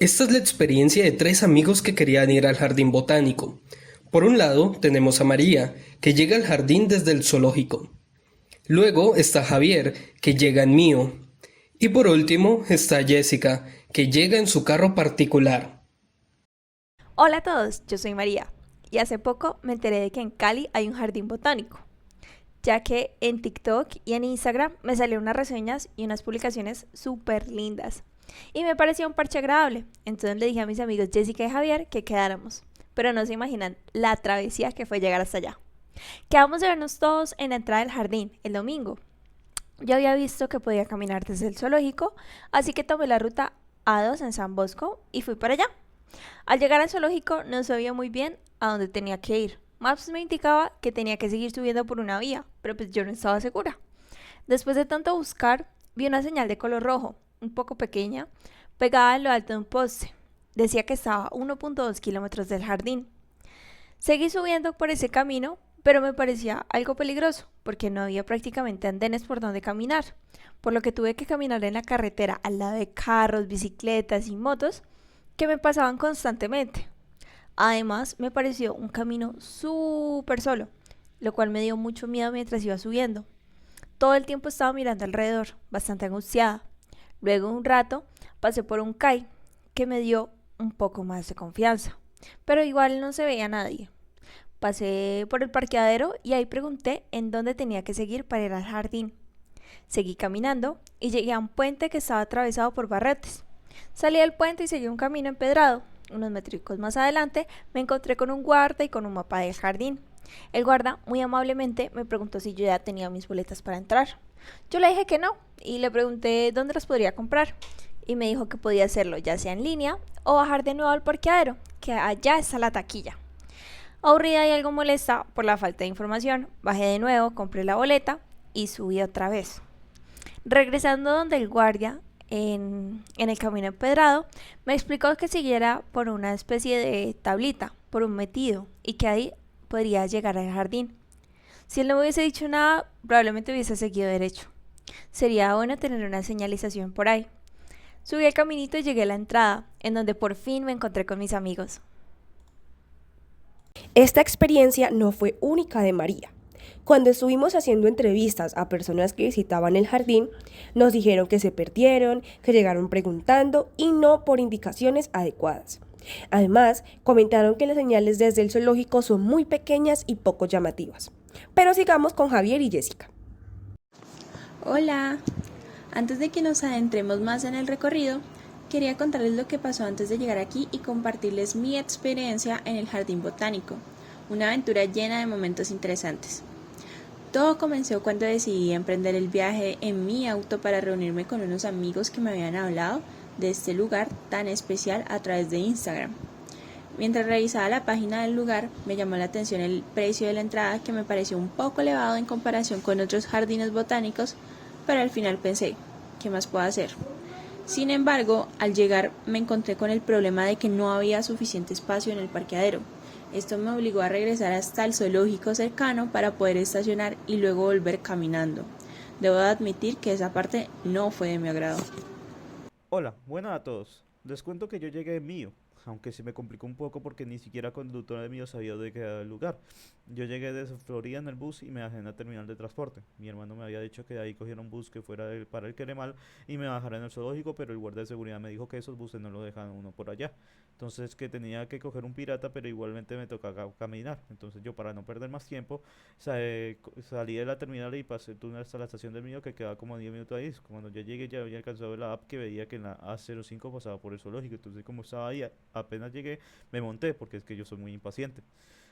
Esta es la experiencia de tres amigos que querían ir al jardín botánico. Por un lado, tenemos a María, que llega al jardín desde el zoológico. Luego está Javier, que llega en Mío. Y por último está Jessica, que llega en su carro particular. Hola a todos, yo soy María y hace poco me enteré de que en Cali hay un jardín botánico, ya que en TikTok y en Instagram me salieron unas reseñas y unas publicaciones súper lindas. Y me pareció un parche agradable, entonces le dije a mis amigos Jessica y Javier que quedáramos, pero no se imaginan la travesía que fue llegar hasta allá. Quedamos de vernos todos en la entrada del jardín el domingo. Yo había visto que podía caminar desde el zoológico, así que tomé la ruta A2 en San Bosco y fui para allá. Al llegar al zoológico no sabía muy bien a dónde tenía que ir. Maps me indicaba que tenía que seguir subiendo por una vía, pero pues yo no estaba segura. Después de tanto buscar, vi una señal de color rojo, un poco pequeña, pegada en lo alto de un poste. Decía que estaba a 1.2 kilómetros del jardín. Seguí subiendo por ese camino, pero me parecía algo peligroso, porque no había prácticamente andenes por donde caminar, por lo que tuve que caminar en la carretera al lado de carros, bicicletas y motos que me pasaban constantemente. Además, me pareció un camino súper solo, lo cual me dio mucho miedo mientras iba subiendo. Todo el tiempo estaba mirando alrededor, bastante angustiada. Luego de un rato pasé por un CAI que me dio un poco más de confianza, pero igual no se veía nadie. Pasé por el parqueadero y ahí pregunté en dónde tenía que seguir para ir al jardín. Seguí caminando y llegué a un puente que estaba atravesado por barretes. Salí del puente y seguí un camino empedrado. Unos métricos más adelante me encontré con un guarda y con un mapa del jardín. El guarda muy amablemente me preguntó si yo ya tenía mis boletas para entrar. Yo le dije que no y le pregunté dónde las podría comprar. Y me dijo que podía hacerlo ya sea en línea o bajar de nuevo al parqueadero, que allá está la taquilla. Aburrida y algo molesta por la falta de información, bajé de nuevo, compré la boleta y subí otra vez. Regresando donde el guardia, en el camino empedrado, me explicó que siguiera por una especie de tablita, por un metido, y que ahí podría llegar al jardín. Si él no me hubiese dicho nada, probablemente hubiese seguido derecho. Sería bueno tener una señalización por ahí. Subí el caminito y llegué a la entrada, en donde por fin me encontré con mis amigos. Esta experiencia no fue única de María. Cuando estuvimos haciendo entrevistas a personas que visitaban el jardín, nos dijeron que se perdieron, que llegaron preguntando y no por indicaciones adecuadas. Además, comentaron que las señales desde el zoológico son muy pequeñas y poco llamativas. Pero sigamos con Javier y Jessica. Hola, antes de que nos adentremos más en el recorrido, quería contarles lo que pasó antes de llegar aquí y compartirles mi experiencia en el Jardín Botánico, una aventura llena de momentos interesantes. Todo comenzó cuando decidí emprender el viaje en mi auto para reunirme con unos amigos que me habían hablado de este lugar tan especial a través de Instagram. Mientras revisaba la página del lugar, me llamó la atención el precio de la entrada, que me pareció un poco elevado en comparación con otros jardines botánicos, pero al final pensé, ¿qué más puedo hacer? Sin embargo, al llegar me encontré con el problema de que no había suficiente espacio en el parqueadero. Esto me obligó a regresar hasta el zoológico cercano para poder estacionar y luego volver caminando. Debo de admitir que esa parte no fue de mi agrado. Hola, buenas a todos. Les cuento que yo llegué en Mío, aunque se me complicó un poco porque ni siquiera el conductor de Mío sabía dónde quedaba el lugar. Yo llegué desde Florida en el bus y me bajé en la terminal de transporte. Mi hermano me había dicho que de ahí cogiera un bus que fuera para el Queremal y me bajara en el zoológico, pero el guardia de seguridad me dijo que esos buses no lo dejan a uno por allá. Entonces que tenía que coger un pirata, pero igualmente me tocaba caminar. Entonces yo, para no perder más tiempo, salí de la terminal y pasé el túnel hasta la estación del Mío, que quedaba como 10 minutos ahí. Cuando ya llegué ya había alcanzado la app que veía que en la A05 pasaba por el zoológico. Entonces, como estaba ahí, apenas llegué, me monté porque es que yo soy muy impaciente.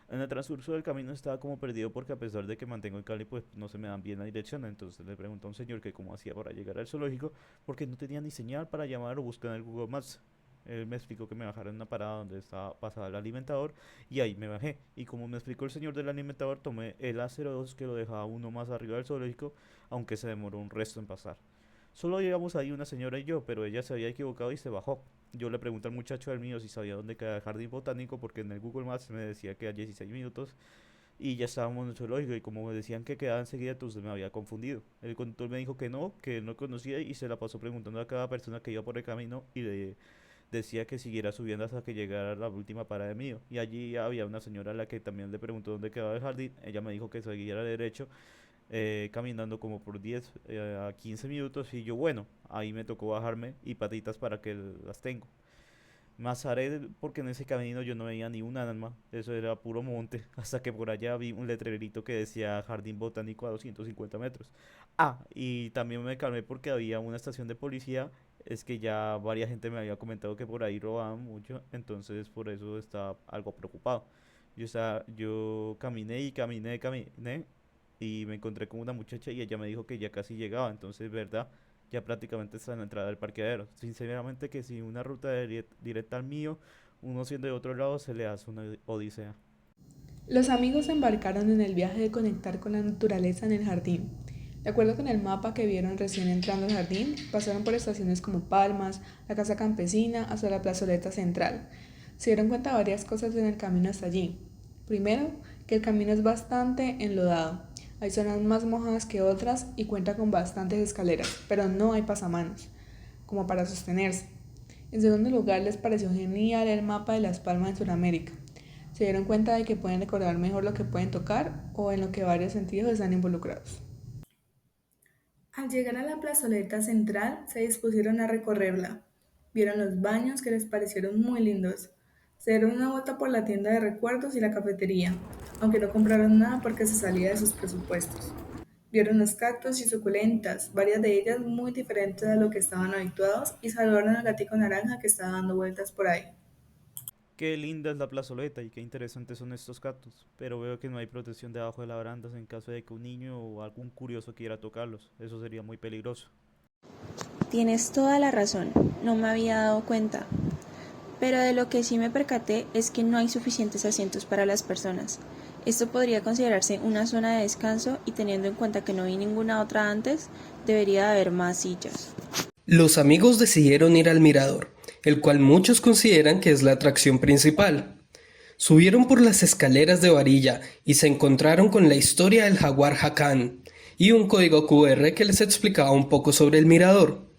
En el transcurso del camino estaba como perdido porque, a pesar de que mantengo el Cali, pues no se me dan bien la dirección. Entonces le pregunté a un señor que cómo hacía para llegar al zoológico, porque no tenía ni señal para llamar o buscar en el Google Maps. Él me explicó que me bajara en una parada donde estaba pasada el alimentador, y ahí me bajé. Y como me explicó el señor del alimentador, tomé el A02, que lo dejaba uno más arriba del zoológico, aunque se demoró un resto en pasar. Solo llegamos ahí una señora y yo, pero ella se había equivocado y se bajó. Yo le pregunté al muchacho del mío si sabía dónde queda el jardín botánico, porque en el Google Maps me decía que a 16 minutos y ya estábamos en el zoológico, y como me decían que quedaba enseguida, entonces me había confundido. El conductor me dijo que no conocía, y se la pasó preguntando a cada persona que iba por el camino y decía que siguiera subiendo hasta que llegara a la última parada de Mío. Y allí había una señora a la que también le preguntó dónde quedaba el jardín. Ella me dijo que siguiera derecho, caminando como por 10 a 15 minutos. Y yo, bueno, ahí me tocó bajarme y patitas para que las tengo. Más haré porque en ese camino yo no veía ni un alma, eso era puro monte, hasta que por allá vi un letrerito que decía Jardín Botánico a 250 metros. Ah, y también me calmé porque había una estación de policía, es que ya varias gente me había comentado que por ahí robaban mucho, entonces por eso estaba algo preocupado. Yo caminé y caminé y me encontré con una muchacha y ella me dijo que ya casi llegaba, entonces, ¿verdad? Ya prácticamente está en la entrada del parqueadero. Sinceramente que si una ruta directa al mío, uno siendo de otro lado, se le hace una odisea. Los amigos se embarcaron en el viaje de conectar con la naturaleza en el jardín. De acuerdo con el mapa que vieron recién entrando al jardín, pasaron por estaciones como Palmas, la Casa Campesina, hasta la plazoleta central. Se dieron cuenta de varias cosas en el camino hasta allí. Primero, que el camino es bastante enlodado. Hay zonas más mojadas que otras y cuenta con bastantes escaleras, pero no hay pasamanos, como para sostenerse. En segundo lugar, les pareció genial el mapa de Las Palmas en Sudamérica. Se dieron cuenta de que pueden recordar mejor lo que pueden tocar o en lo que varios sentidos están involucrados. Al llegar a la plazoleta central, se dispusieron a recorrerla. Vieron los baños que les parecieron muy lindos. Se dieron una vuelta por la tienda de recuerdos y la cafetería, aunque no compraron nada porque se salía de sus presupuestos. Vieron los cactus y suculentas, varias de ellas muy diferentes a lo que estaban habituados, y saludaron al gatico naranja que estaba dando vueltas por ahí. Qué linda es la plazoleta y qué interesantes son estos cactus, pero veo que no hay protección debajo de las barandas en caso de que un niño o algún curioso quiera tocarlos. Eso sería muy peligroso. Tienes toda la razón, no me había dado cuenta. Pero de lo que sí me percaté es que no hay suficientes asientos para las personas. Esto podría considerarse una zona de descanso y teniendo en cuenta que no vi ninguna otra antes, debería de haber más sillas. Los amigos decidieron ir al mirador, el cual muchos consideran que es la atracción principal. Subieron por las escaleras de varilla y se encontraron con la historia del jaguar Hakan y un código QR que les explicaba un poco sobre el mirador.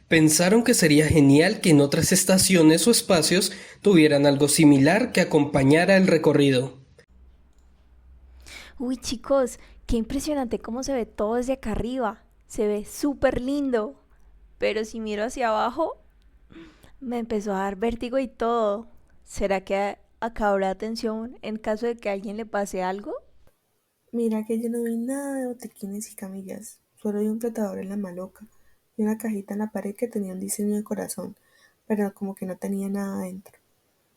Pensaron que sería genial que en otras estaciones o espacios tuvieran algo similar que acompañara el recorrido. Uy, chicos, qué impresionante cómo se ve todo desde acá arriba. Se ve súper lindo. Pero si miro hacia abajo, me empezó a dar vértigo y todo. ¿Será que acá habrá atención en caso de que a alguien le pase algo? Mira que yo no vi nada de botequines y camillas, solo vi un flotador en la maloca y una cajita en la pared que tenía un diseño de corazón, pero como que no tenía nada adentro.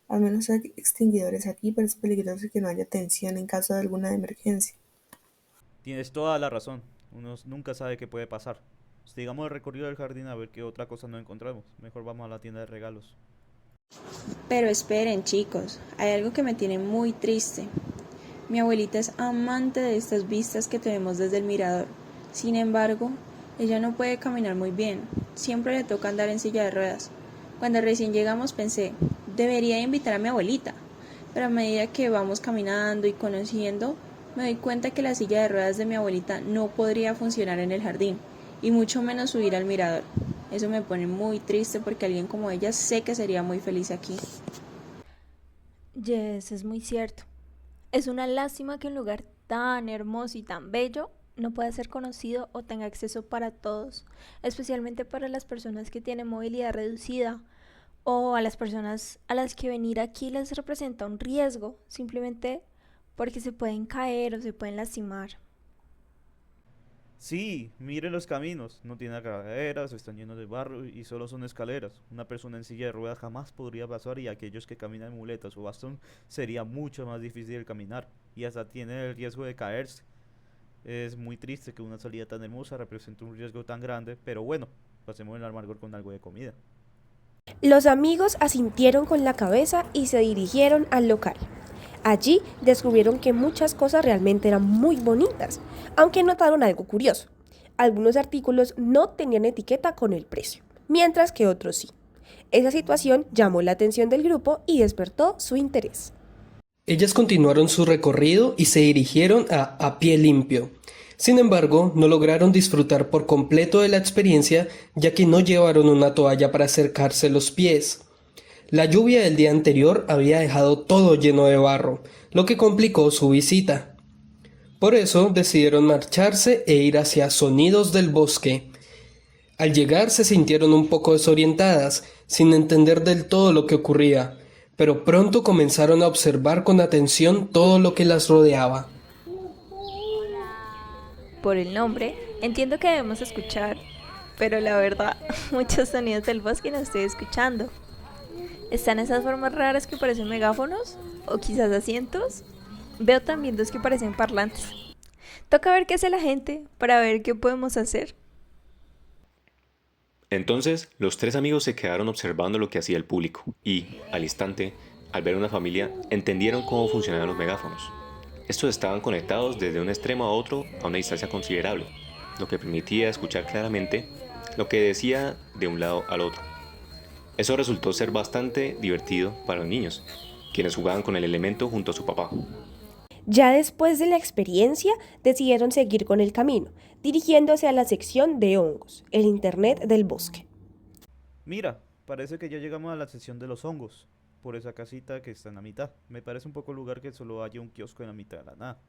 Al menos hay extinguidores aquí, pero es peligroso que no haya atención en caso de alguna emergencia. Tienes toda la razón, uno nunca sabe qué puede pasar. Sigamos el recorrido del jardín a ver qué otra cosa no encontramos. Mejor vamos a la tienda de regalos. Pero esperen, chicos, hay algo que me tiene muy triste. Mi abuelita es amante de estas vistas que tenemos desde el mirador. Sin embargo, ella no puede caminar muy bien. Siempre le toca andar en silla de ruedas. Cuando recién llegamos pensé, debería invitar a mi abuelita. Pero a medida que vamos caminando y conociendo, me doy cuenta que la silla de ruedas de mi abuelita no podría funcionar en el jardín, y mucho menos subir al mirador. Eso me pone muy triste porque alguien como ella sé que sería muy feliz aquí. Yes, es muy cierto. Es una lástima que un lugar tan hermoso y tan bello no pueda ser conocido o tenga acceso para todos, especialmente para las personas que tienen movilidad reducida o a las personas a las que venir aquí les representa un riesgo, simplemente porque se pueden caer o se pueden lastimar. Sí, miren los caminos, no tienen carreteras, están llenos de barro y solo son escaleras. Una persona en silla de ruedas jamás podría pasar y aquellos que caminan en muletas o bastón sería mucho más difícil el caminar y hasta tiene el riesgo de caerse. Es muy triste que una salida tan hermosa represente un riesgo tan grande, pero bueno, pasemos el amargor con algo de comida. Los amigos asintieron con la cabeza y se dirigieron al local. Allí descubrieron que muchas cosas realmente eran muy bonitas, aunque notaron algo curioso. Algunos artículos no tenían etiqueta con el precio, mientras que otros sí. Esa situación llamó la atención del grupo y despertó su interés. Ellas continuaron su recorrido y se dirigieron a Pie Limpio. Sin embargo, no lograron disfrutar por completo de la experiencia, ya que no llevaron una toalla para acercarse los pies. La lluvia del día anterior había dejado todo lleno de barro, lo que complicó su visita. Por eso decidieron marcharse e ir hacia Sonidos del Bosque. Al llegar se sintieron un poco desorientadas, sin entender del todo lo que ocurría, pero pronto comenzaron a observar con atención todo lo que las rodeaba. Por el nombre, entiendo que debemos escuchar, pero la verdad, muchos sonidos del bosque no estoy escuchando. ¿Están esas formas raras que parecen megáfonos? ¿O quizás asientos? Veo también dos que parecen parlantes. Toca ver qué hace la gente para ver qué podemos hacer. Entonces, los tres amigos se quedaron observando lo que hacía el público y, al instante, al ver una familia, entendieron cómo funcionaban los megáfonos. Estos estaban conectados desde un extremo a otro a una distancia considerable, lo que permitía escuchar claramente lo que decía de un lado al otro. Eso resultó ser bastante divertido para los niños, quienes jugaban con el elemento junto a su papá. Ya después de la experiencia, decidieron seguir con el camino, dirigiéndose a la sección de hongos, el Internet del bosque. Mira, parece que ya llegamos a la sección de los hongos, por esa casita que está en la mitad. Me parece un poco el lugar que solo haya un kiosco en la mitad de la nada.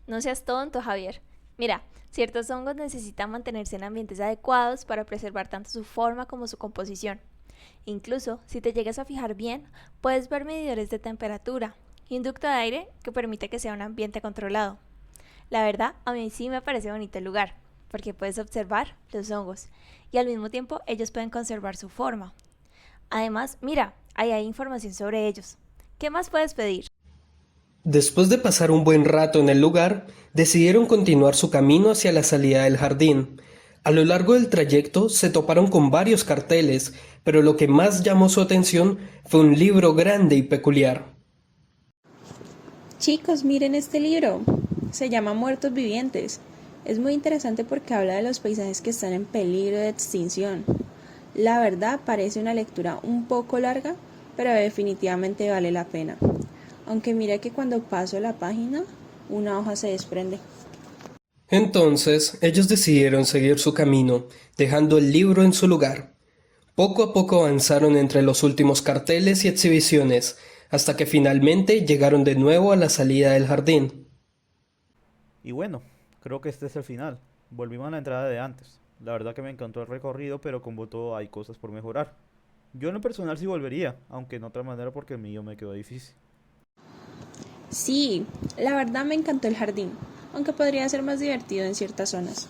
No seas tonto, Javier. Mira, ciertos hongos necesitan mantenerse en ambientes adecuados para preservar tanto su forma como su composición. Incluso, si te llegas a fijar bien, puedes ver medidores de temperatura y un ducto de aire que permite que sea un ambiente controlado. La verdad, a mí sí me parece bonito el lugar, porque puedes observar los hongos y al mismo tiempo ellos pueden conservar su forma. Además, mira, ahí hay información sobre ellos. ¿Qué más puedes pedir? Después de pasar un buen rato en el lugar, decidieron continuar su camino hacia la salida del jardín. A lo largo del trayecto se toparon con varios carteles, pero lo que más llamó su atención fue un libro grande y peculiar. Chicos, miren este libro. Se llama Muertos Vivientes. Es muy interesante porque habla de los paisajes que están en peligro de extinción. La verdad parece una lectura un poco larga, pero definitivamente vale la pena. Aunque mira que cuando paso la página, una hoja se desprende. Entonces, ellos decidieron seguir su camino, dejando el libro en su lugar. Poco a poco avanzaron entre los últimos carteles y exhibiciones, hasta que finalmente llegaron de nuevo a la salida del jardín. Y bueno, creo que este es el final. Volvimos a la entrada de antes. La verdad que me encantó el recorrido, pero como todo hay cosas por mejorar. Yo en lo personal sí volvería, aunque en otra manera porque el mío me quedó difícil. Sí, la verdad me encantó el jardín, aunque podría ser más divertido en ciertas zonas.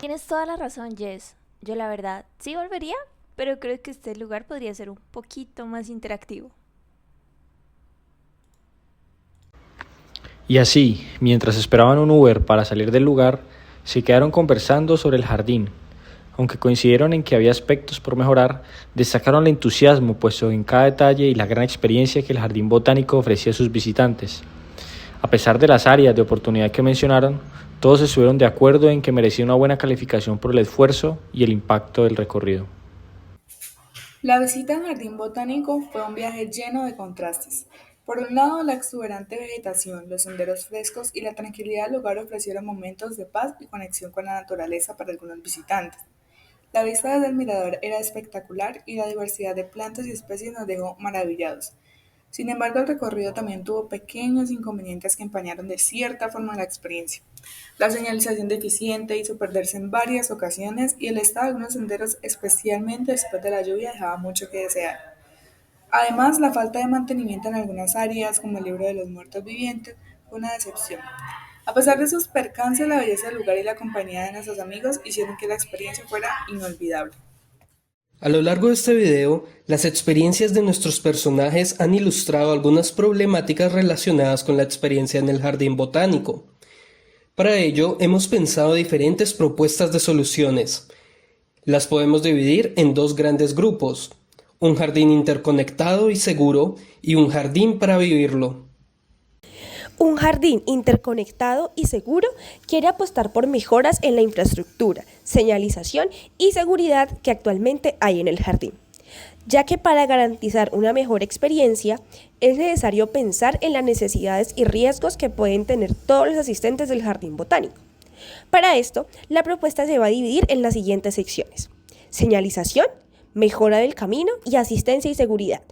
Tienes toda la razón, Jess. Yo la verdad sí volvería, pero creo que este lugar podría ser un poquito más interactivo. Y así, mientras esperaban un Uber para salir del lugar, se quedaron conversando sobre el jardín. Aunque coincidieron en que había aspectos por mejorar, destacaron el entusiasmo puesto en cada detalle y la gran experiencia que el jardín botánico ofrecía a sus visitantes. A pesar de las áreas de oportunidad que mencionaron, todos estuvieron de acuerdo en que merecía una buena calificación por el esfuerzo y el impacto del recorrido. La visita al jardín botánico fue un viaje lleno de contrastes. Por un lado, la exuberante vegetación, los senderos frescos y la tranquilidad del lugar ofrecieron momentos de paz y conexión con la naturaleza para algunos visitantes. La vista desde el mirador era espectacular y la diversidad de plantas y especies nos dejó maravillados. Sin embargo, el recorrido también tuvo pequeños inconvenientes que empañaron de cierta forma la experiencia. La señalización deficiente hizo perderse en varias ocasiones y el estado de algunos senderos, especialmente después de la lluvia, dejaba mucho que desear. Además, la falta de mantenimiento en algunas áreas, como el libro de los muertos vivientes, fue una decepción. A pesar de sus percances, la belleza del lugar y la compañía de nuestros amigos hicieron que la experiencia fuera inolvidable. A lo largo de este video, las experiencias de nuestros personajes han ilustrado algunas problemáticas relacionadas con la experiencia en el jardín botánico. Para ello, hemos pensado diferentes propuestas de soluciones. Las podemos dividir en dos grandes grupos: un jardín interconectado y seguro y un jardín para vivirlo. Un jardín interconectado y seguro quiere apostar por mejoras en la infraestructura, señalización y seguridad que actualmente hay en el jardín, ya que para garantizar una mejor experiencia es necesario pensar en las necesidades y riesgos que pueden tener todos los asistentes del jardín botánico. Para esto, la propuesta se va a dividir en las siguientes secciones: señalización, mejora del camino y asistencia y seguridad.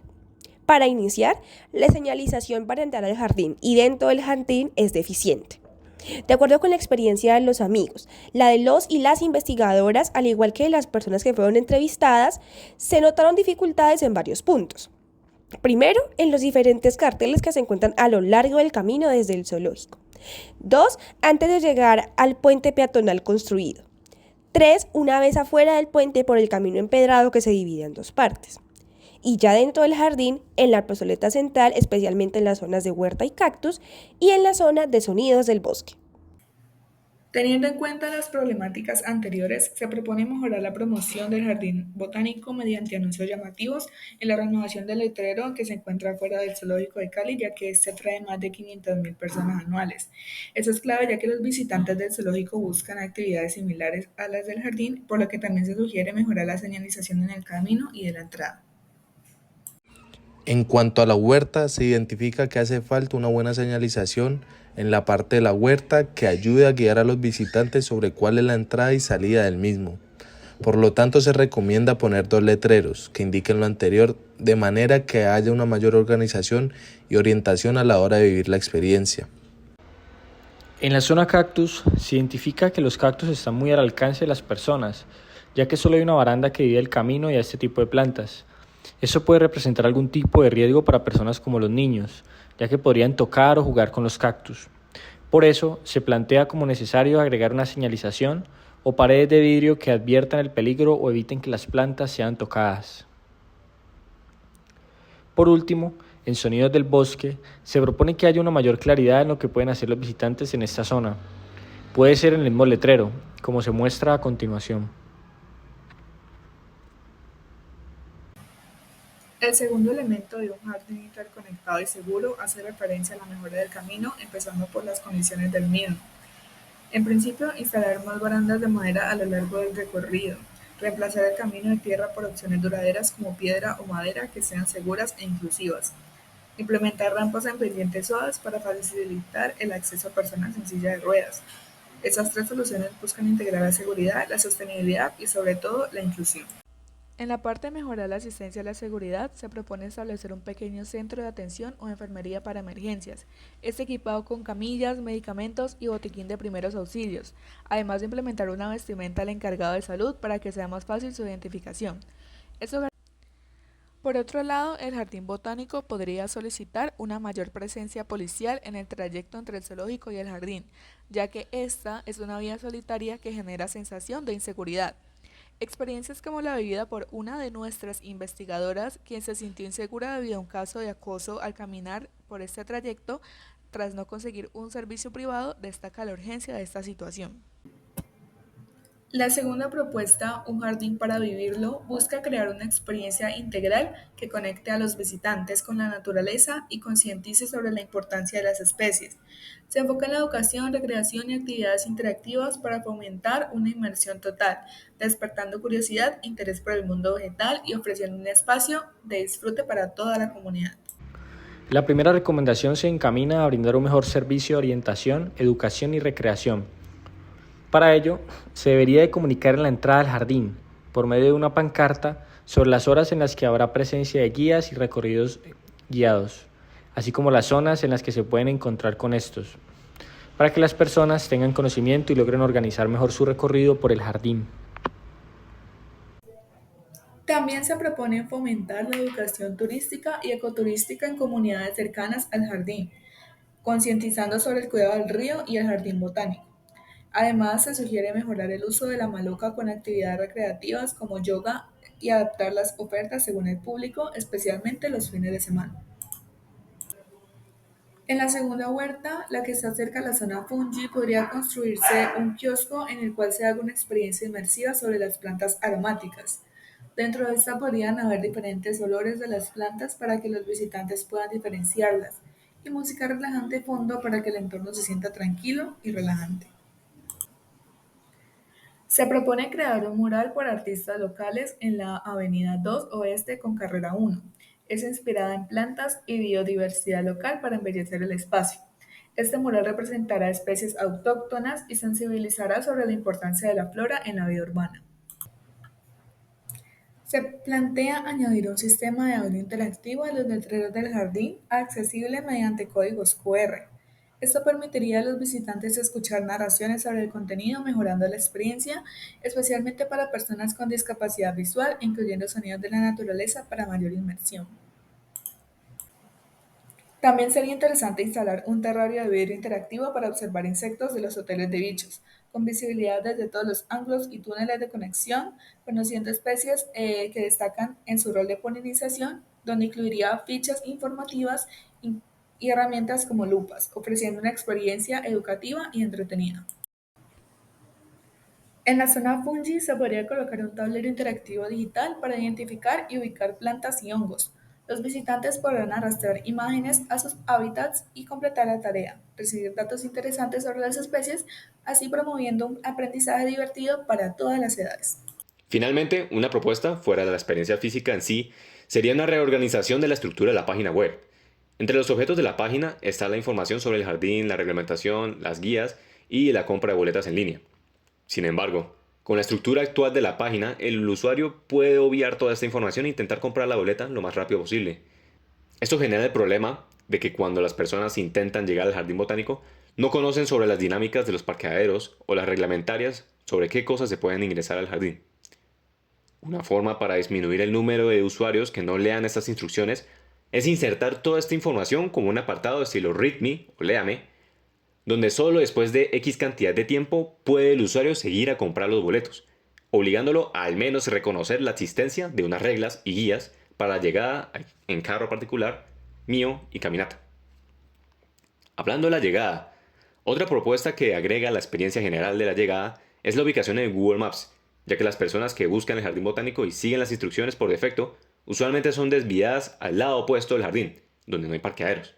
Para iniciar, la señalización para entrar al jardín y dentro del jardín es deficiente. De acuerdo con la experiencia de los amigos, la de los y las investigadoras, al igual que de las personas que fueron entrevistadas, se notaron dificultades en varios puntos. Primero, en los diferentes carteles que se encuentran a lo largo del camino desde el zoológico. 2, antes de llegar al puente peatonal construido. 3, una vez afuera del puente por el camino empedrado que se divide en dos partes. Y ya dentro del jardín, en la plazoleta central, especialmente en las zonas de huerta y cactus, y en la zona de sonidos del bosque. Teniendo en cuenta las problemáticas anteriores, se propone mejorar la promoción del jardín botánico mediante anuncios llamativos y la renovación del letrero que se encuentra fuera del zoológico de Cali, ya que este atrae más de 500.000 personas anuales. Eso es clave, ya que los visitantes del zoológico buscan actividades similares a las del jardín, por lo que también se sugiere mejorar la señalización en el camino y de la entrada. En cuanto a la huerta, se identifica que hace falta una buena señalización en la parte de la huerta que ayude a guiar a los visitantes sobre cuál es la entrada y salida del mismo. Por lo tanto, se recomienda poner 2 letreros que indiquen lo anterior, de manera que haya una mayor organización y orientación a la hora de vivir la experiencia. En la zona cactus se identifica que los cactus están muy al alcance de las personas, ya que solo hay una baranda que divide el camino y a este tipo de plantas. Eso puede representar algún tipo de riesgo para personas como los niños, ya que podrían tocar o jugar con los cactus. Por eso, se plantea como necesario agregar una señalización o paredes de vidrio que adviertan el peligro o eviten que las plantas sean tocadas. Por último, en Sonidos del Bosque, se propone que haya una mayor claridad en lo que pueden hacer los visitantes en esta zona. Puede ser en el mismo letrero, como se muestra a continuación. El segundo elemento de un jardín interconectado y seguro hace referencia a la mejora del camino, empezando por las condiciones del mismo. En principio, instalar más barandas de madera a lo largo del recorrido, reemplazar el camino de tierra por opciones duraderas como piedra o madera que sean seguras e inclusivas, implementar rampas en pendientes suaves para facilitar el acceso a personas en silla de ruedas. Estas 3 soluciones buscan integrar la seguridad, la sostenibilidad y sobre todo la inclusión. En la parte de mejorar la asistencia a la seguridad, se propone establecer un pequeño centro de atención o enfermería para emergencias. Este equipado con camillas, medicamentos y botiquín de primeros auxilios, además de implementar una vestimenta al encargado de salud para que sea más fácil su identificación. Por otro lado, el jardín botánico podría solicitar una mayor presencia policial en el trayecto entre el zoológico y el jardín, ya que esta es una vía solitaria que genera sensación de inseguridad. Experiencias como la vivida por una de nuestras investigadoras, quien se sintió insegura debido a un caso de acoso al caminar por este trayecto tras no conseguir un servicio privado, destaca la urgencia de esta situación. La segunda propuesta, Un jardín para vivirlo, busca crear una experiencia integral que conecte a los visitantes con la naturaleza y concientice sobre la importancia de las especies. Se enfoca en la educación, recreación y actividades interactivas para fomentar una inmersión total, despertando curiosidad, interés por el mundo vegetal y ofreciendo un espacio de disfrute para toda la comunidad. La primera recomendación se encamina a brindar un mejor servicio de orientación, educación y recreación. Para ello, se debería de comunicar en la entrada al jardín, por medio de una pancarta, sobre las horas en las que habrá presencia de guías y recorridos guiados, así como las zonas en las que se pueden encontrar con estos, para que las personas tengan conocimiento y logren organizar mejor su recorrido por el jardín. También se propone fomentar la educación turística y ecoturística en comunidades cercanas al jardín, concientizando sobre el cuidado del río y el jardín botánico. Además, se sugiere mejorar el uso de la maloca con actividades recreativas como yoga y adaptar las ofertas según el público, especialmente los fines de semana. En la segunda huerta, la que está cerca a la zona fungi, podría construirse un kiosco en el cual se haga una experiencia inmersiva sobre las plantas aromáticas. Dentro de esta podrían haber diferentes olores de las plantas para que los visitantes puedan diferenciarlas, y música relajante de fondo para que el entorno se sienta tranquilo y relajante. Se propone crear un mural por artistas locales en la Avenida 2 Oeste con Carrera 1. Es inspirada en plantas y biodiversidad local para embellecer el espacio. Este mural representará especies autóctonas y sensibilizará sobre la importancia de la flora en la vida urbana. Se plantea añadir un sistema de audio interactivo a los letreros del jardín accesible mediante códigos QR. Esto permitiría a los visitantes escuchar narraciones sobre el contenido, mejorando la experiencia, especialmente para personas con discapacidad visual, incluyendo sonidos de la naturaleza para mayor inmersión. También sería interesante instalar un terrario de vidrio interactivo para observar insectos de los hoteles de bichos, con visibilidad desde todos los ángulos y túneles de conexión, conociendo especies que destacan en su rol de polinización, donde incluiría fichas informativas y herramientas como lupas, ofreciendo una experiencia educativa y entretenida. En la zona fungi se podría colocar un tablero interactivo digital para identificar y ubicar plantas y hongos. Los visitantes podrán arrastrar imágenes a sus hábitats y completar la tarea, recibir datos interesantes sobre las especies, así promoviendo un aprendizaje divertido para todas las edades. Finalmente, una propuesta fuera de la experiencia física en sí sería una reorganización de la estructura de la página web. Entre los objetos de la página está la información sobre el jardín, la reglamentación, las guías y la compra de boletas en línea. Sin embargo, con la estructura actual de la página, el usuario puede obviar toda esta información e intentar comprar la boleta lo más rápido posible. Esto genera el problema de que cuando las personas intentan llegar al jardín botánico, no conocen sobre las dinámicas de los parqueaderos o las reglamentarias sobre qué cosas se pueden ingresar al jardín. Una forma para disminuir el número de usuarios que no lean estas instrucciones es insertar toda esta información como un apartado de estilo Read Me o Léame, donde solo después de X cantidad de tiempo puede el usuario seguir a comprar los boletos, obligándolo a al menos reconocer la existencia de unas reglas y guías para la llegada en carro particular, mío y caminata. Hablando de la llegada, otra propuesta que agrega la experiencia general de la llegada es la ubicación en Google Maps, ya que las personas que buscan el jardín botánico y siguen las instrucciones por defecto usualmente son desviadas al lado opuesto del jardín, donde no hay parqueaderos.